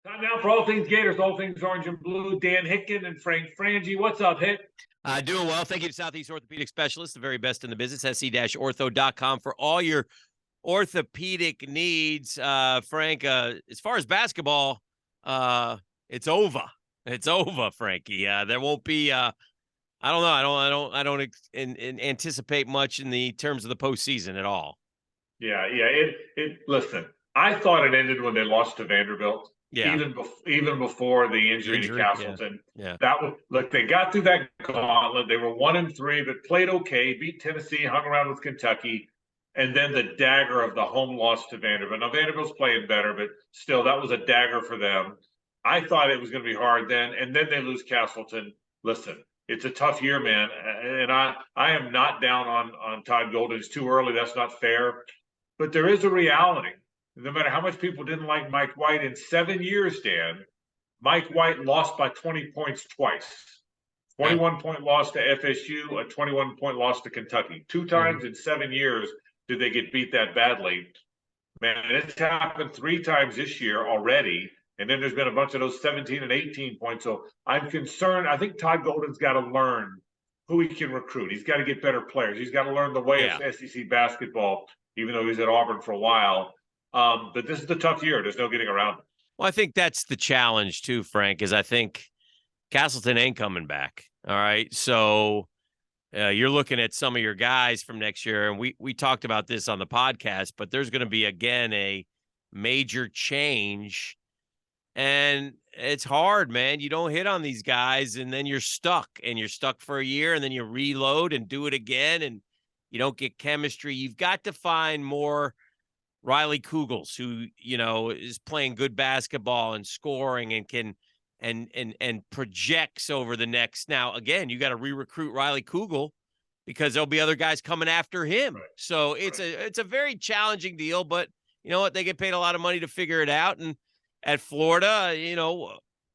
Time now for All Things Gators, All Things Orange and Blue. Dan Hicken and Frank Frangie. What's up, Hick? Doing well. Thank you to Southeast Orthopedic Specialists, the very best in the business, se-ortho.com for all your orthopedic needs. Frank, as far as basketball, it's over. It's over, Frankie. There won't be, I don't know. I don't anticipate much in the terms of the postseason at all. Yeah. Listen, I thought it ended when they lost to Vanderbilt. Yeah. Even before the injury to Castleton. Yeah. That was, look, they got through that gauntlet. They were 1-3, but played okay, beat Tennessee, hung around with Kentucky, and then the dagger of the home loss to Vanderbilt. Now Vanderbilt's playing better, but still, that was a dagger for them. I thought it was going to be hard then, and then they lose Castleton. Listen, it's a tough year, man, and I am not down on Todd Golden. It's too early. That's not fair, but there is a reality. No matter how much people didn't like Mike White in 7 years, Dan, Mike White lost by 20 points twice. 21-point loss to FSU, a 21-point loss to Kentucky. Two times in 7 years did they get beat that badly. Man, it's happened 3 times this year already. And then there's been a bunch of those 17 and 18 points. So I'm concerned. I think Todd Golden's got to learn who he can recruit. He's got to get better players. He's got to learn the way of SEC basketball, even though he's at Auburn for a while. But this is the tough year. There's no getting around it. Well, I think that's the challenge too, Frank, is I think Castleton ain't coming back. All right. So you're looking at some of your guys from next year, and we talked about this on the podcast, but there's going to be, again, a major change. And it's hard, man. You don't hit on these guys, and then you're stuck for a year, and then you reload and do it again, and you don't get chemistry. You've got to find more Riley Kugels, who, is playing good basketball and scoring and can and projects over the next. Now, again, you got to re-recruit Riley Kugel because there'll be other guys coming after him. Right. So it's a very challenging deal, but you know what? They get paid a lot of money to figure it out. And at Florida,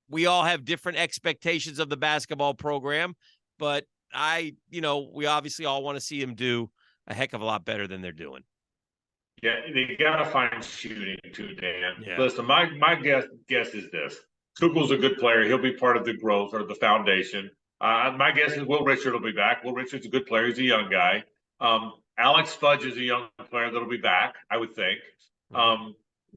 we all have different expectations of the basketball program, but we obviously all want to see them do a heck of a lot better than they're doing. Yeah, they got to find shooting too, Dan. Yeah. Listen, my guess is this. Kugel's a good player. He'll be part of the growth or the foundation. My guess is Will Richard will be back. Will Richard's a good player. He's a young guy. Alex Fudge is a young player that'll be back, I would think.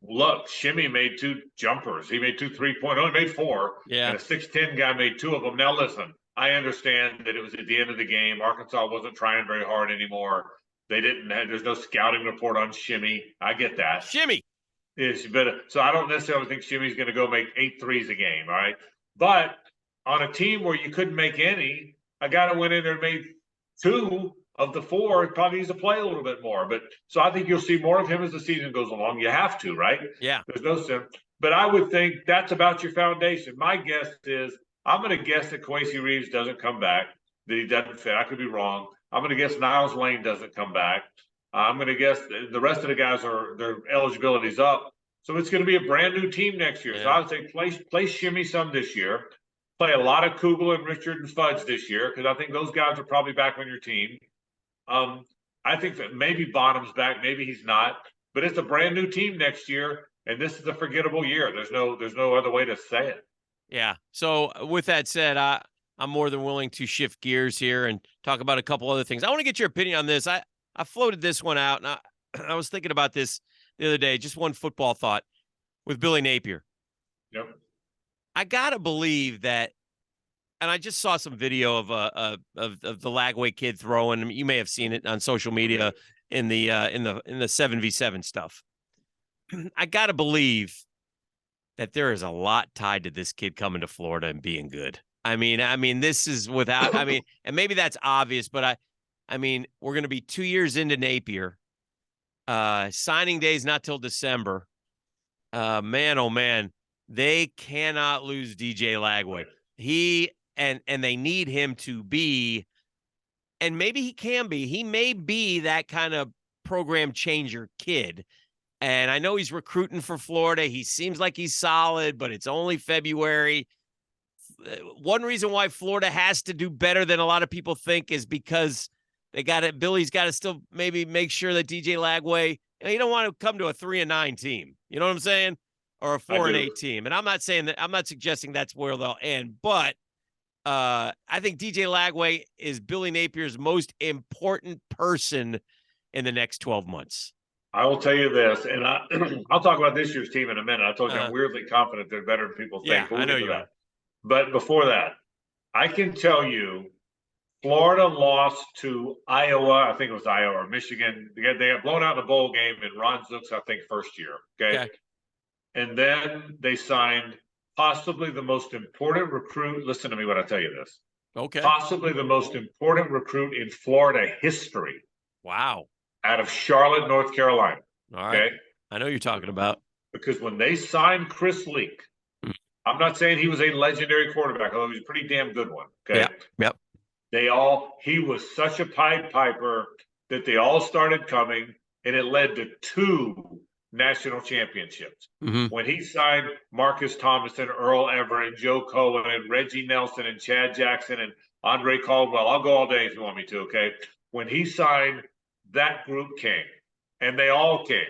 Look, Shimmy made 2 jumpers. He made 2 3-point. Only made 4. Yeah. And a 6'10" guy made 2 of them. Now, listen, I understand that it was at the end of the game. Arkansas wasn't trying very hard anymore. There's no scouting report on Shimmy. I get that. Shimmy. So I don't necessarily think Shimmy's going to go make 8 threes a game, all right? But on a team where you couldn't make any, a guy that went in there and made 2 of the 4 probably needs to play a little bit more. But so I think you'll see more of him as the season goes along. You have to, right? Yeah. There's no sense. But I would think that's about your foundation. My guess is I'm going to guess that Kwesi Reeves doesn't come back, that he doesn't fit. I could be wrong. I'm going to guess Niles Lane doesn't come back. I'm going to guess the rest of the guys their eligibility's up. So it's going to be a brand new team next year. Yeah. So I would say play Shimmy some this year. Play a lot of Kugel and Richard and Fudge this year because I think those guys are probably back on your team. I think that maybe Bonham's back, maybe he's not. But it's a brand new team next year, and this is a forgettable year. There's no other way to say it. Yeah. So with that said, I'm more than willing to shift gears here and talk about a couple other things. I want to get your opinion on this. I floated this one out, and I was thinking about this the other day. Just one football thought with Billy Napier. Yep. I gotta believe that, and I just saw some video of the Lagway kid throwing. You may have seen it on social media in the 7v7 stuff. I gotta believe that there is a lot tied to this kid coming to Florida and being good. I mean, this is without, and maybe that's obvious, but we're going to be 2 years into Napier. Signing day is not till December. Man, oh man, they cannot lose DJ Lagway. And they need him to be, and maybe he can be. He may be that kind of program changer kid. And I know he's recruiting for Florida. He seems like he's solid, but it's only February. One reason why Florida has to do better than a lot of people think is because Billy's got to still maybe make sure that DJ Lagway, you don't want to come to a 3-9 team. You know what I'm saying? or a 4-8 team. And I'm not saying that, I'm not suggesting that's where they'll end, but I think DJ Lagway is Billy Napier's most important person in the next 12 months. I will tell you this, and I'll talk about this year's team in a minute. I told you I'm weirdly confident they're better than people think. Yeah, I know you are. But before that, I can tell you Florida lost to Iowa. I think it was Iowa or Michigan. They got blown out in a bowl game in Ron Zook's, I think, first year. Okay. And then they signed possibly the most important recruit. Listen to me when I tell you this. Okay. Possibly the most important recruit in Florida history. Wow. Out of Charlotte, North Carolina. All right. Okay. I know you're talking about. Because when they signed Chris Leak, I'm not saying he was a legendary quarterback, although he was a pretty damn good one. Okay. Yep. He was such a Pied Piper that they all started coming, and it led to 2 national championships. When he signed Marcus Thomas and Earl Everett and Joe Cohen and Reggie Nelson and Chad Jackson and Andre Caldwell, I'll go all day if you want me to, okay? When he signed, that group came, and they all came.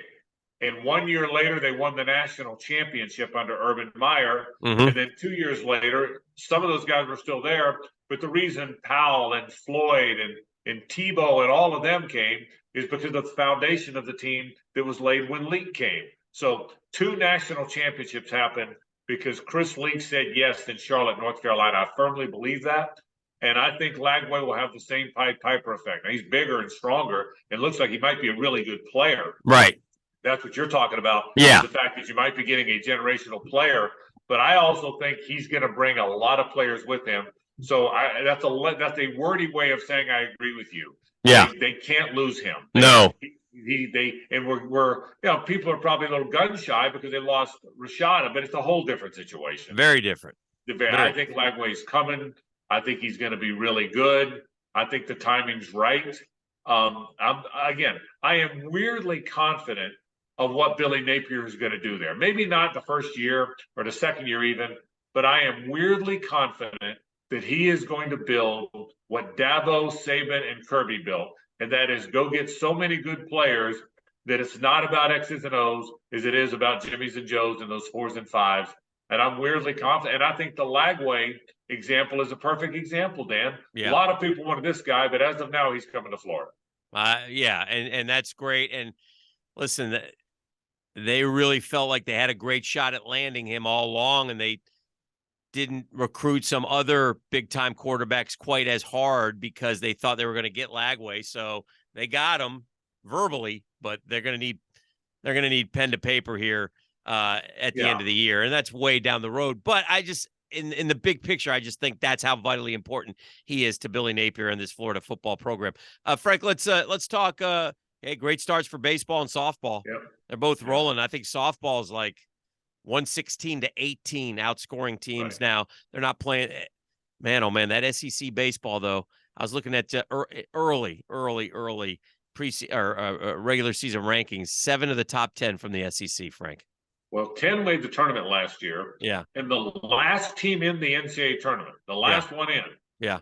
And 1 year later, they won the national championship under Urban Meyer. And then 2 years later, some of those guys were still there. But the reason Powell and Floyd and Tebow and all of them came is because of the foundation of the team that was laid when Leak came. So 2 national championships happened because Chris Leak said yes in Charlotte, North Carolina. I firmly believe that. And I think Lagway will have the same Pied Piper effect. Now, he's bigger and stronger. It looks like he might be a really good player. Right. That's what you're talking about. Yeah. The fact that you might be getting a generational player. But I also think he's going to bring a lot of players with him. So that's a wordy way of saying I agree with you. Yeah. They can't lose him. No. We're people are probably a little gun shy because they lost Rashada, but it's a whole different situation. Very different. I think Lagway's coming. I think he's going to be really good. I think the timing's right. I am weirdly confident of what Billy Napier is going to do there. Maybe not the first year or the second year even, but I am weirdly confident that he is going to build what Dabo, Saban, and Kirby built, and that is go get so many good players that it's not about X's and O's as it is about Jimmys and Joes and those 4s and 5s. And I'm weirdly confident. And I think the Lagway example is a perfect example, Dan. Yeah. A lot of people wanted this guy, but as of now, he's coming to Florida. And that's great. And listen, they really felt like they had a great shot at landing him all along, and they didn't recruit some other big-time quarterbacks quite as hard because they thought they were going to get Lagway. So they got him verbally, but they're going to need pen to paper here at the end of the year, and that's way down the road. But I just in the big picture, I just think that's how vitally important he is to Billy Napier and this Florida football program. Frank, let's talk. Hey, great starts for baseball and softball. Yep. They're both rolling. I think softball is like 116-18 outscoring teams now. They're not playing. Man, oh man, that SEC baseball though. I was looking at early regular season rankings. 7 of the top 10 from the SEC, Frank. Well, 10 made the tournament last year. Yeah. And the last team in the NCAA tournament, the last one in,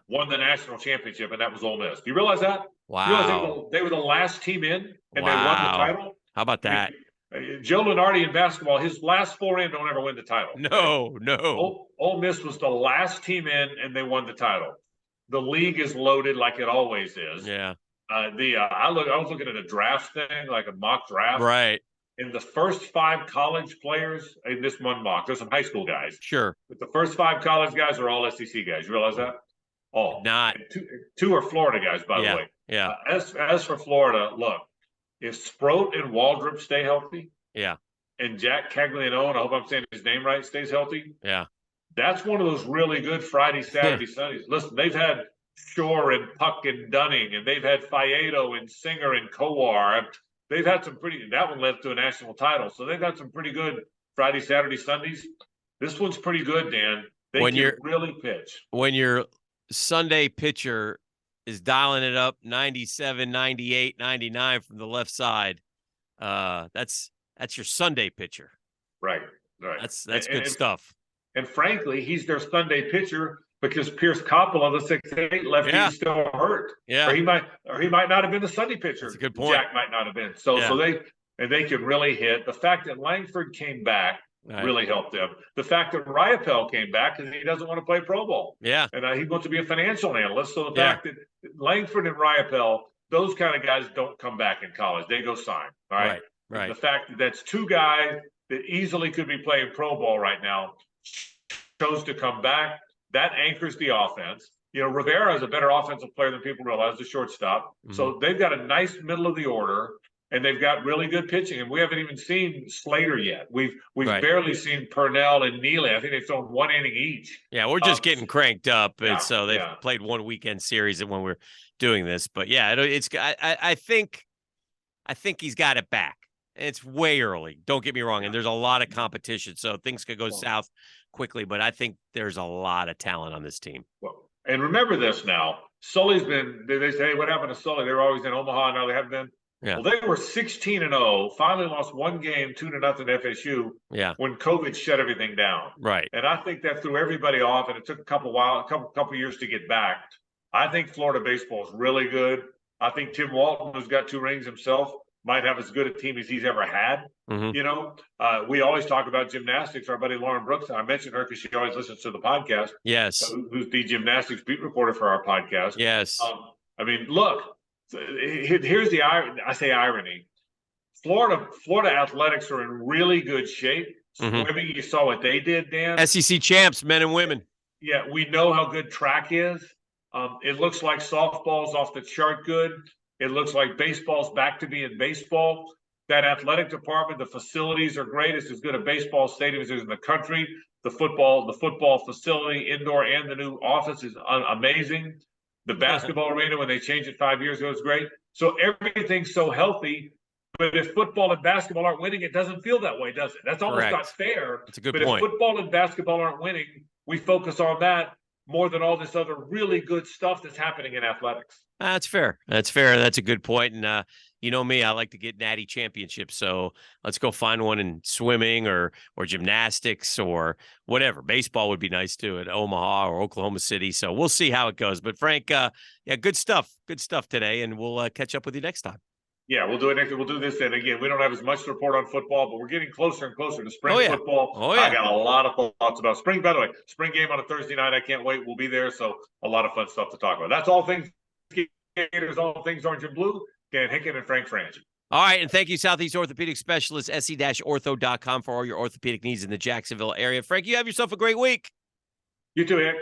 won the national championship, and that was Ole Miss. Do you realize that? Wow. You realize they were the last team in, and they won the title? How about that? Joe Lunardi in basketball, his last 4 in don't ever win the title. No. Ole Miss was the last team in, and they won the title. The league is loaded like it always is. Yeah. I was looking at a draft thing, like a mock draft. Right. In the first 5 college players in this one mock, there's some high school guys. Sure. But the first 5 college guys are all SEC guys. You realize that? All. Not. Two are Florida guys, by the way. Yeah. As for Florida, look, if Sproat and Waldrop stay healthy, and Jack Caglianone, I hope I'm saying his name right, stays healthy, that's one of those really good Friday, Saturday, Sundays. Listen, they've had Shore and Puck and Dunning, and they've had Faedo and Singer and Kowar. They've had some that one led to a national title. So they've had some pretty good Friday, Saturday, Sundays. This one's pretty good, Dan. They can really pitch. When your Sunday pitcher is dialing it up 97, 98, 99 from the left side, that's your Sunday pitcher. Right. That's good stuff. And frankly, he's their Sunday pitcher because Pierce Coppola, the 6'8" lefty, is still hurt. Yeah. Or he might not have been the Sunday pitcher. That's a good point. Jack might not have been. So they can really hit. The fact that Langford came back really helped them. The fact that Riopel came back because he doesn't want to play pro ball. Yeah. And he wants to be a financial analyst. So the fact that Langford and Riopel, those kind of guys don't come back in college. They go sign. All right. Right. The fact that that's two guys that easily could be playing pro ball right now chose to come back. That anchors the offense. You know, Rivera is a better offensive player than people realize, the shortstop. So they've got a nice middle of the order, and they've got really good pitching. And we haven't even seen Slater yet. We've barely seen Purnell and Neely. I think they've thrown 1 inning each. Yeah, we're just getting cranked up, and so they've played one weekend series when we're doing this. But yeah, I think he's got it back. It's way early. Don't get me wrong, and there's a lot of competition, so things could go south quickly. But I think there's a lot of talent on this team. Well, and remember this now. Sully's been. They say, hey, what happened to Sully? They were always in Omaha. Now they haven't been. Yeah. Well, they were 16-0. Finally lost one game, 2-0 FSU. Yeah. When COVID shut everything down. Right. And I think that threw everybody off, and it took a couple years to get back. I think Florida baseball is really good. I think Tim Walton, who's got 2 rings himself, might have as good a team as he's ever had. You know, we always talk about gymnastics. Our buddy Lauren Brooks, I mentioned her because she always listens to the podcast. Yes. Who's the gymnastics beat reporter for our podcast. Yes. I mean, look, here's the irony. Florida athletics are in really good shape. Swimming, you saw what they did, Dan. SEC champs, men and women. Yeah, we know how good track is. It looks like softball's off the chart good. It looks like baseball's back to being baseball. That athletic department, the facilities are great. It's as good a baseball stadium as there's in the country. The football facility, indoor, and the new office is amazing. The basketball arena, when they changed it 5 years ago, is great. So everything's so healthy. But if football and basketball aren't winning, it doesn't feel that way, does it? That's almost not fair. That's a good point. If football and basketball aren't winning, we focus on that more than all this other really good stuff that's happening in athletics. That's fair. That's a good point. And you know me, I like to get natty championships. So let's go find one in swimming or gymnastics or whatever. Baseball would be nice too at Omaha or Oklahoma City. So we'll see how it goes. But Frank, good stuff. Good stuff today. And we'll catch up with you next time. Yeah, we'll do it next. We'll do this. And again, we don't have as much to report on football, but we're getting closer and closer to spring football. I got a lot of thoughts about spring. By the way, spring game on a Thursday night. I can't wait. We'll be there. So a lot of fun stuff to talk about. That's All Things Gators, All Things Orange and Blue. Dan Hicken and Frank Frangie. All right, and thank you, Southeast Orthopedic Specialists, se-ortho.com for all your orthopedic needs in the Jacksonville area. Frank, you have yourself a great week. You too, Hick.